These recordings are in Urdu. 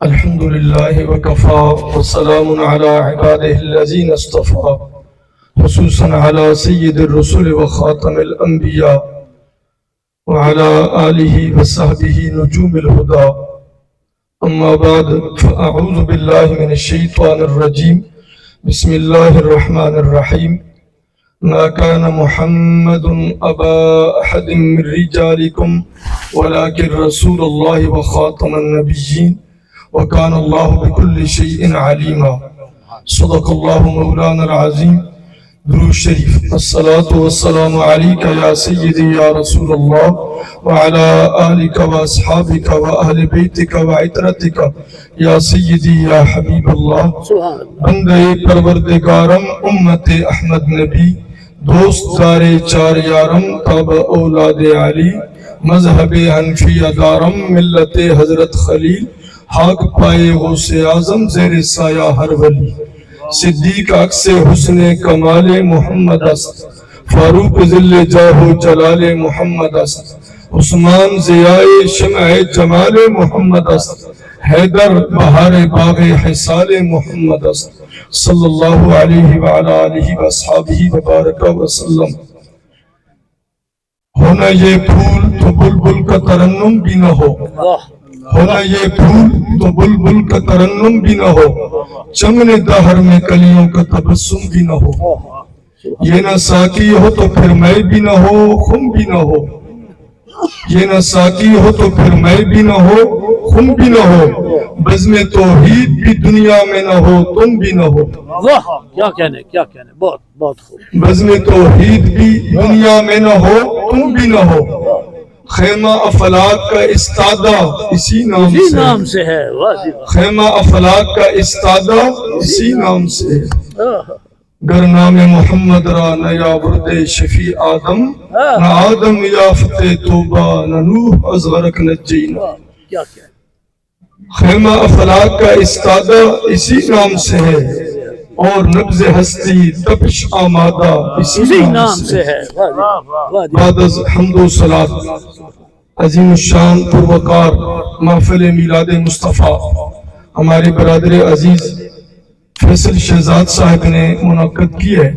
الحمد لله وكفى وسلام على عباده الذين اصطفى خصوصا على سيد الرسل وخاتم الأنبياء وعلى آله وصحبه نجوم الهدى. أما بعد فأعوذ بالله من الشيطان الرجيم. بسم الله الرحمن الرحيم. ما كان محمد أبا أحد من رجالكم ولكن رسول الله وخاتم النبيين وكان الله بكل شيء عليما. صدق الله مولانا العظيم. درود شریف. الصلاة والسلام عليك يا سيدي يا رسول الله وعلى آلك وأصحابك وأهل بيتك وعترتك يا سيدي يا حبيب الله. بندے پروردگارم امت احمد نبی دوست دار چار یارم تاب اولاد علی مذہب حنفیہ دارم ملت حضرت خلیل حق پائے غوث اعظم زیر سایہ ہر ولی. صدیق عکس حسن کمال محمد است، فاروق ذل جاہ جلال محمد است، عثمان ضیاء شمع جمال محمد است، حیدر بہار باغ حصال محمد است، صلی اللہ علیہ وعلی آلہ واصحابہ وبارک وسلم. ہونا یہ پھول تو بلبل کا ترنم بھی نہ ہو، ہونا یہ پھول تو بلبل کا ترنم بھی نہ ہو، چمن دہر میں کلیوں کا تبسم بھی نہ ہو. یہ نہ ساقی ہو تو پھر میں بھی نہ ہو، خم بھی نہ ہو. یہ نہ ساقی ہو تو پھر میں بھی نہ ہو، خم بھی نہ ہو. بزم توحید بھی دنیا میں نہ ہو، تم بھی نہ ہو. کیا کہنے بہت بہت خوب. بزم توحید بھی دنیا میں نہ ہو، تم بھی نہ ہو. خیمہ افلاک کا استادہ اسی نام سے ہے. خیمہ افلاک کا استادہ اسی نام سے. گر نام محمد را نیا ورد شفیع آدم، نہ آدم یافت توبہ نہ نوح از غرق نجینا. خیمہ افلاک کا استادہ اسی نام سے ہے اور نبض ہستی تپش آمادہ اسی نام سے ہے. بعد از حمد و صلاۃ عظیم الشان پروقار محفل میلاد مصطفیٰ ہمارے برادر عزیز فیصل شہزاد صاحب نے منعقد کی ہے.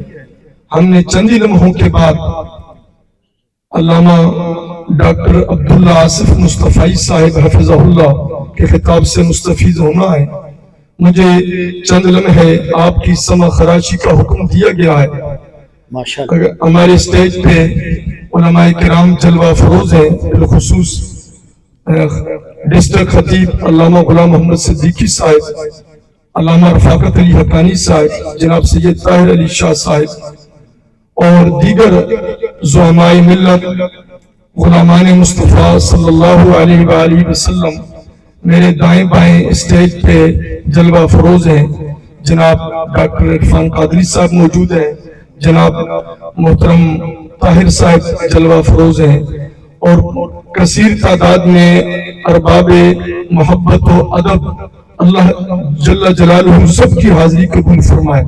ہم نے چند ہی لمحوں کے بعد علامہ ڈاکٹر عبداللہ آصف مصطفی صاحب حفظہ اللہ کے خطاب سے مستفید ہونا ہے. مجھے چند لمحے آپ کی سمع خراشی کا حکم دیا گیا ہے. ہمارے اسٹیج پہ علماء کرام جلوہ فروز ہیں، بالخصوص ڈسٹرکٹ خطیب علامہ غلام محمد صدیقی صاحب، علامہ رفاقت علی حقانی صاحب، جناب سید طاہر علی شاہ صاحب اور دیگر زعماء ملت غلامان مصطفیٰ صلی اللہ علیہ وآلہ وسلم میرے دائیں بائیں اسٹیج پہ جلوہ فروز ہیں. جناب ڈاکٹر عرفان قادری صاحب موجود ہیں، جناب محترم طاہر صاحب جلوہ فروز ہیں اور کثیر تعداد میں ارباب محبت و ادب اللہ جل جلالہ سب کی حاضری قبول فرمائے.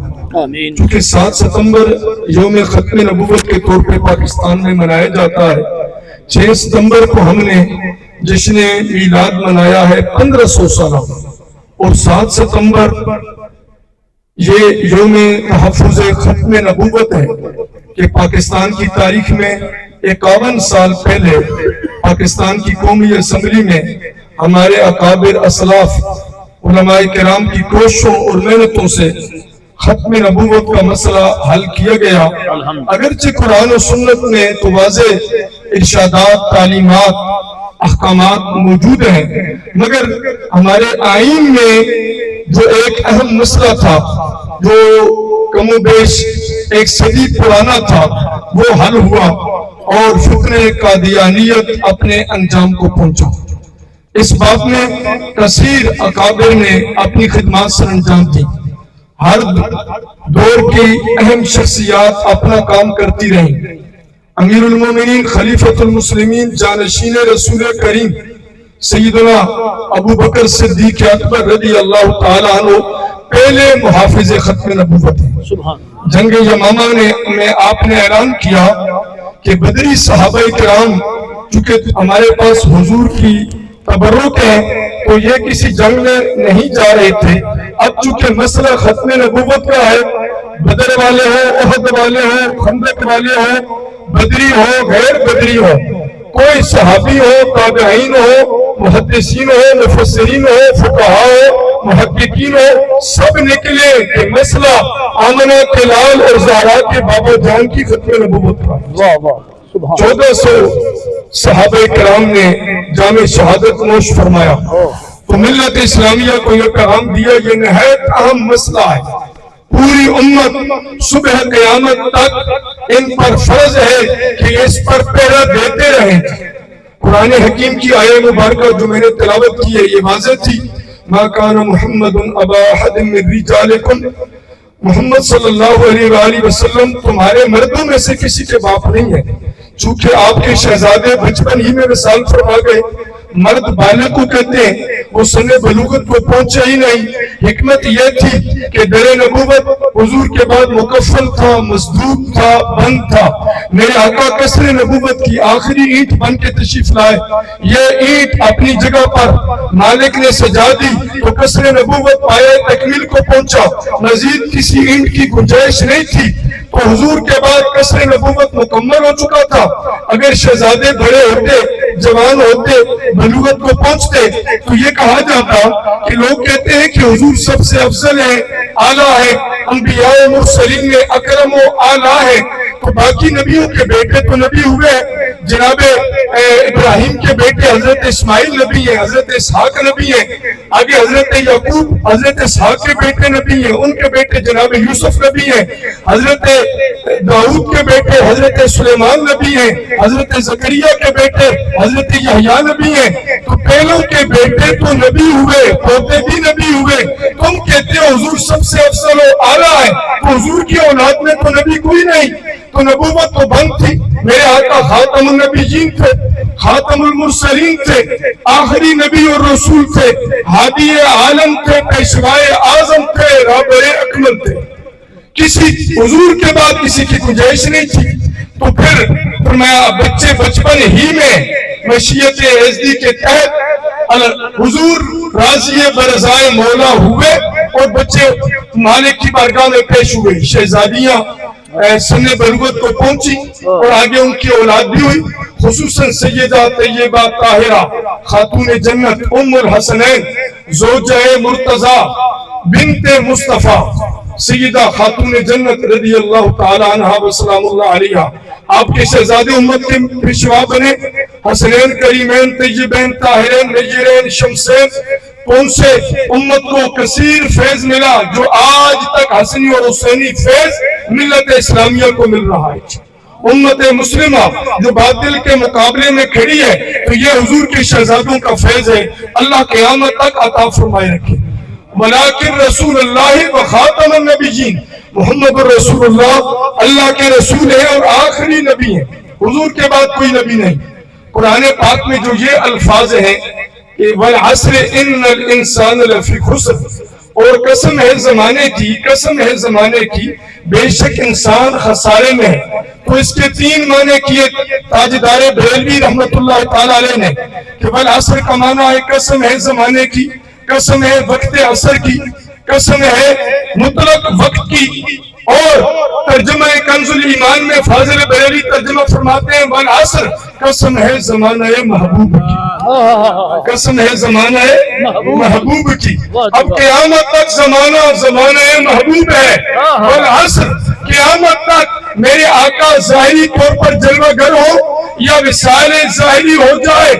چونکہ 7 ستمبر یوم ختم نبوت کے طور پہ پاکستان میں منایا جاتا ہے. 6 ستمبر کو ہم نے جشن میلاد منایا ہے 1500 سالہ، اور 7 ستمبر یہ یوم تحفظ ختم نبوت ہے کہ پاکستان کی تاریخ میں 51 سال پہلے پاکستان کی قومی اسمبلی میں ہمارے اکابر اسلاف علماء کرام کی کوششوں اور محنتوں سے ختم نبوت کا مسئلہ حل کیا گیا. اگرچہ قرآن و سنت میں تو واضح ارشادات، تعلیمات، احکامات موجود ہیں، مگر ہمارے آئین میں جو ایک اہم مسئلہ تھا جو کم و بیش 1 صدی پرانا تھا وہ حل ہوا اور فتنہ قادیانیت اپنے انجام کو پہنچا. اس بات میں کثیر اکابر نے اپنی خدمات سر انجام دی. ہر دور کی اہم شخصیات اپنا کام کرتی رہیں. امیر المومنین خلیفۃ المسلمین جانشین رسول کریم سیدنا ابو بکر صدیق اکبر رضی اللہ تعالیٰ عنہ پہلے محافظ ختم نبوت ہیں. جنگ یمامہ میں آپ نے اعلان کیا کہ بدری صحابہ کرام چونکہ ہمارے پاس حضور کی تبرک ہے تو یہ کسی جنگ میں نہیں جا رہے تھے. اب چونکہ مسئلہ ختم نبوت کا ہے، بدر والے ہوں، احد والے ہوں، خندق والے ہوں، بدری ہو غیر بدری ہو، کوئی صحابی ہو، تابعین ہو، محدثین ہو، مفسرین ہو، فقہاء ہو، محققین ہو، سب نکلے کہ مسئلہ آمنہ کے لال اور زہرا کے بابا جان کی ختم نبوت کا. واہ واہ سبحان 1400 صحابہ کرام نے جامع شہادت نوش فرمایا. تو ملت اسلامیہ کو یہ پیغام دیا، یہ نہایت اہم مسئلہ ہے. پوری امت صبح قیامت تک ان پر فرض ہے کہ اس پر پہرا دیتے رہیں. قرآن حکیم کی آیہ مبارکہ جو میں نے تلاوت کی ہے یہ واضح تھی. ما کان محمد ابا احد من رجالکم، محمد صلی اللہ علیہ وآلہ وسلم تمہارے مردوں میں سے کسی کے باپ نہیں ہے. چونکہ آپ کے شہزادے بچپن ہی میں وصال فرما گئے. مرد بالغ کو کہتے ہیں، وہ سن بلوغت کو پہنچا ہی نہیں. حکمت یہ تھی کہ در نبوت حضور کے بعد مکفل تھا، مصدوق تھا، بند تھا. میرے آقا قصر نبوت کی آخری اینٹ بن کے تشریف لائے. یہ اینٹ اپنی جگہ پر مالک نے سجا دی تو قصر نبوت پائے تکمیل کو پہنچا. مزید کسی اینٹ کی گنجائش نہیں تھی. تو حضور کے بعد قصر نبوت مکمل ہو چکا تھا. اگر شہزادے بڑے ہوتے، جوان ہوتے، بلوغت کو پہنچتے تو یہ کہا جاتا کہ لوگ کہتے ہیں کہ حضور سب سے افضل ہے، اعلیٰ ہے، انبیاء و مرسلین میں اکرم و اعلیٰ ہے. تو باقی نبیوں کے بیٹے تو نبی ہوئے. جناب ابراہیم کے بیٹے حضرت اسماعیل نبی ہیں، حضرت اسحاق نبی ہیں. آگے حضرت یعقوب حضرت اسحاق کے بیٹے نبی ہیں، ان کے بیٹے جناب یوسف نبی ہیں. حضرت داؤد کے بیٹے حضرت سلیمان نبی ہیں. حضرت زکریا کے بیٹے حضرت یحییٰ نبی ہیں. تو پہلوں کے بیٹے تو نبی ہوئے، پوتے بھی نبی ہوئے. تم کہتے ہو حضور سب سے افضل و اعلیٰ ہے، تو حضور کی اولاد میں تو نبی کوئی نہیں. تو نبوت تو بند تھی. میرے آقا خاتم النبیین تھے، خاتم المرسلین تھے، آخری نبی اور رسول تھے، ہادی عالم تھے، پیشوائے اعظم تھے، رہبر اکمل تھے. کسی حضور کے بعد کسی کی گنجائش نہیں تھی. تو پھر فرمایا بچے بچپن ہی میں مشیت ازدی کے تحت حضور راضی برضائے مولا ہوئے اور بچے مالک کی بارگاہ میں پیش ہوئے. شہزادیاں سن بلوغت کو پہنچی اور آگے ان کی اولاد بھی ہوئی. خصوصاً سیدہ طیبہ طاہرہ خاتون جنت ام الحسنین زوجہ مرتضی بنت مصطفیٰ سیدہ خاتون جنت رضی اللہ تعالی عنہ و سلام اللہ علیہ، آپ کے شہزادے امت کے پیشوا بنے. حسنین کریمین طیبین طاہرین نجیرین شمسین. تو ان سے امت کو کثیر فیض ملا جو آج تک حسنی اور حسینی فیض ملت اسلامیہ کو مل رہا ہے. امت مسلمہ جو باطل کے مقابلے میں کھڑی ہے تو یہ حضور کے شہزادوں کا فیض ہے. اللہ قیامت تک عطا فرمائے رکھے. ولیکن رسول اللہ و خاتم النبیین، محمد رسول اللہ اللہ کے رسول ہیں اور آخری نبی ہیں. حضور کے بعد کوئی نبی نہیں. قرآن پاک میں جو یہ الفاظ ہیں کہ والعصر ان الانسان لفی خسر، اور قسم ہے زمانے کی، قسم ہے زمانے کی، بے شک انسان خسارے میں ہے. تو اس کے تین معنی کیے تاجدار بریلوی رحمت اللہ تعالی علیہ نے کہ والعصر کا معنی ہے قسم ہے زمانے کی، قسم ہے وقت عصر کی، قسم ہے مطلق وقت کی. اور ترجمہ کنز الایمان میں فاضل بریلوی ترجمہ فرماتے ہیں والعصر قسم ہے زمانہ محبوب کی، قسم ہے زمانہ محبوب کی. اب قیامت تک زمانہ محبوب ہے. والعصر قیامت تک میرے آقا ظاہری طور پر جلوہ گر ہو یا وصال ظاہری ہو جائے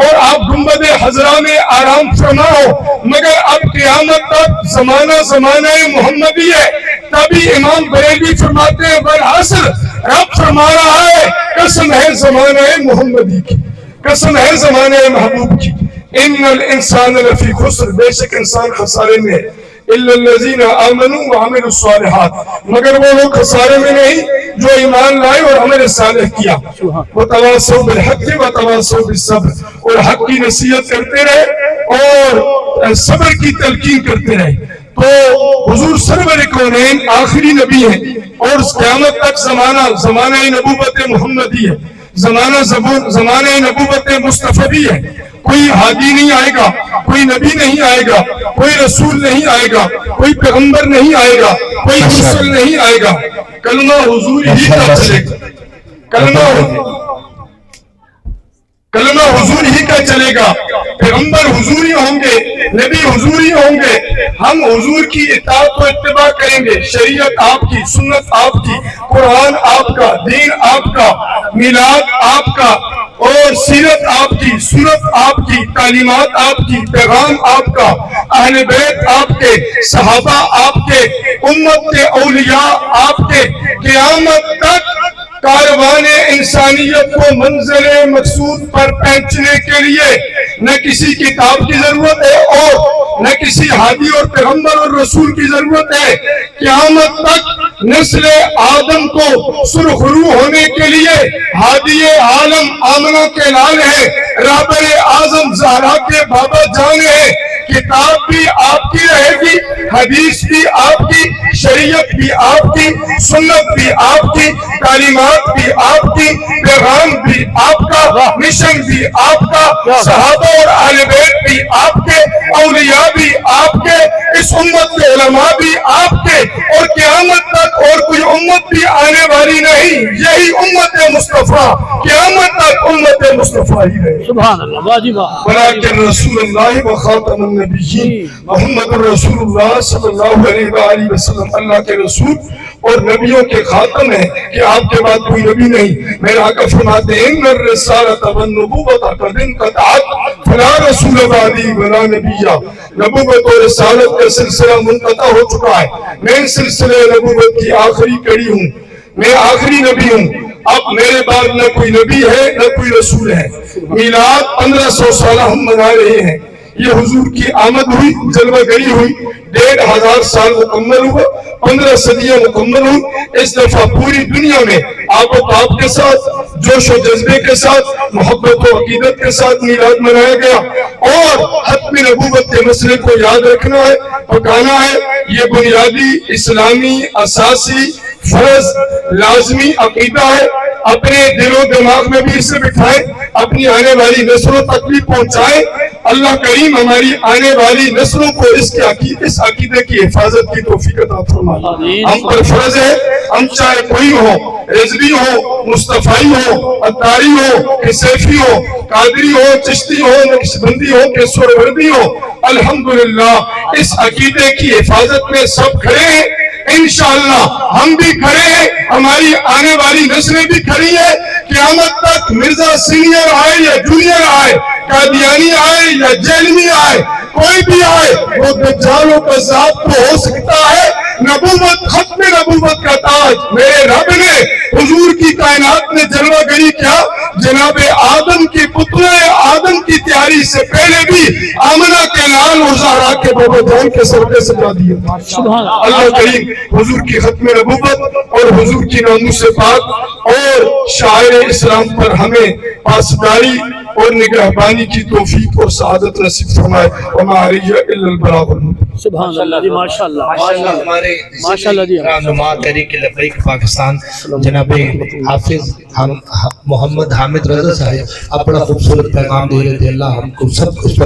اور آپ گنبد حضرہ میں آرام فرما ہو، مگر اب قیامت تک زمانہ محمدی ہے. تبھی امام بریلوی فرماتے ہیں والعصر، رب فرما رہا ہے قسم ہے زمانہ محمدی کی، قسم ہے زمانہ محبوب کی. ان الانسان لفی خسر، بے شک انسان خسارے میں ہے. الا الذین آمنوا وعملوا الصالحات، مگر وہ لوگ خسارے میں نہیں جو ایمان لائے اور عمل صالح کیا. وتواصوا بالحق وتواصوا بالصبر، اور حق کی نصیحت کرتے رہے اور صبر کی تلقین کرتے رہے. تو حضور سرور کونین آخری نبی ہیں اور قیامت تک زمانہ نبوت محمدی ہے، زمانہ نبوت مصطفی ہے. کوئی ہادی نہیں آئے گا، کوئی نبی نہیں آئے گا، کوئی رسول نہیں آئے گا، کوئی پیغمبر نہیں آئے گا، کوئی مرسل نہیں آئے گا، کلمہ حضور ہی کا چلے گا، کلمہ حضور ہی کا چلے گا، پیغمبر حضور ہی ہوں گے، نبی حضور ہی ہوں گے، ہم حضور کی اطاعت و اتباع کریں گے، شریعت آپ کی، سنت آپ کی، قرآن آپ کا، دین آپ کا، میلاد آپ کا، اور سیرت آپ کی، سنت آپ کی، تعلیمات آپ کی، پیغام آپ کا، اہل بیت آپ کے، صحابہ آپ کے، امت کے اولیاء آپ کے، قیامت تک کاروان انسانیت کو منزل مقصود پر پہنچنے کے لیے نہ کسی کتاب کی ضرورت ہے اور نہ کسی ہادی اور پیغمبر اور رسول کی ضرورت ہے۔ قیامت تک نسل آدم کو سرخرو ہونے کے لیے ہادی عالم آمنہ کے لال ہے، رہبر اعظم زہرا کے بابا جان ہے۔ کتاب بھی آپ کی رہے گی، حدیث بھی آپ کی، شریعت بھی آپ کی، سنت بھی آپ کی، تعلیمات بھی آپ کی، پیغام بھی آپ کا، مشن بھی آپ کا، صحابہ اور اہل بیت بھی آپ کے، اولیاء بھی آپ کے، اس امت کے علماء بھی آپ کے، اور قیامت تک اور کوئی امت بھی آنے والی نہیں، یہی امت مصطفیٰ قیامت تک امت مصطفیٰ ہی ہے۔ سبحان اللہ، واجبہ ولكن رسول اللہ و خاتم النبیین محمد رسول اللہ صلی اللہ علیہ وآلہ وسلم اللہ کے رسول اور نبیوں کے خاتم ہیں کہ آپ کے بعد کوئی نبی نہیں۔ میرے آقا فرماتے ہیں ان الرسالۃ والنبوۃ قد انقطعت فلا رسول بعدی ولا نبی۔ نبوت اور رسالت کا سلسلہ منقطع ہو چکا ہے، میں سلسلے نبوت کی آخری کڑی ہوں، میں آخری نبی ہوں، اب میرے بعد نہ کوئی نبی ہے نہ کوئی رسول ہے۔ میلاد 1500 سالہ ہم منا رہے ہیں، یہ حضور کی آمد ہوئی، جلوہ گری ہوئی، 1500 سال مکمل ہوا، 15 صدیاں مکمل ہوئی۔ اس دفعہ پوری دنیا میں آپ و تاب کے ساتھ، جوش و جذبے کے ساتھ، محبت و عقیدت کے ساتھ میلاد منایا گیا، اور ختم نبوت کے مسئلے کو یاد رکھنا ہے، پکانا ہے۔ یہ بنیادی اسلامی اساسی فرض لازمی عقیدہ ہے، اپنے دل و دماغ میں بھی اسے بٹھائیں، اپنی آنے والی نسلوں تک بھی پہنچائیں۔ اللہ کریم ہماری آنے والی نسلوں کو اس عقیدے کی حفاظت کی توفیق عطا فرمائے۔ ہم پر فرض ہے، ہم چاہے کوئی ہو، رضوی ہو، مصطفی ہو، عطاری ہو، کسیفی ہو، قادری ہو، چشتی ہو، نقشبندی ہو کہ سہروردی ہو، الحمدللہ اس عقیدے کی حفاظت میں سب کھڑے ہیں۔ انشاءاللہ ہم بھی کھڑے ہیں، ہماری آنے والی نسلیں بھی کھڑی ہیں۔ قیامت تک مرزا سینئر آئے یا جونیئر آئے، قادیانی آئے یا جیلمی آئے، کوئی بھی آئے، وہ دجال و کذاب تو ہو سکتا ہے، نبوت ختم نبوت کا تاج میرے رب نے، حضور کی کائنات نے جلوہ گری کیا، جناب آدم کی پتلے آدم کی تیاری سے پہلے بھی آمنہ کے لال اور زہرا کے بابا جان کے سر پہ سجا دیا۔ اللہ کریم حضور کی ختم نبوت اور حضور کی ناموس پاک اور شاعر اسلام پر ہمیں پاسداری اور نگہبانی کی توفیق اور سعادت نصیب فرمائے۔ وما علیہ الا البلاغ المبین۔ سبحان اللہ جی، ماشاءاللہ ہمارے ماشاءاللہ جی، رہنما تحریک لبیک پاکستان جناب حافظ محمد حامد رضا صاحب اپنا خوبصورت پیغام دے رہے تھے۔ اللہ ہم کو سب اس پر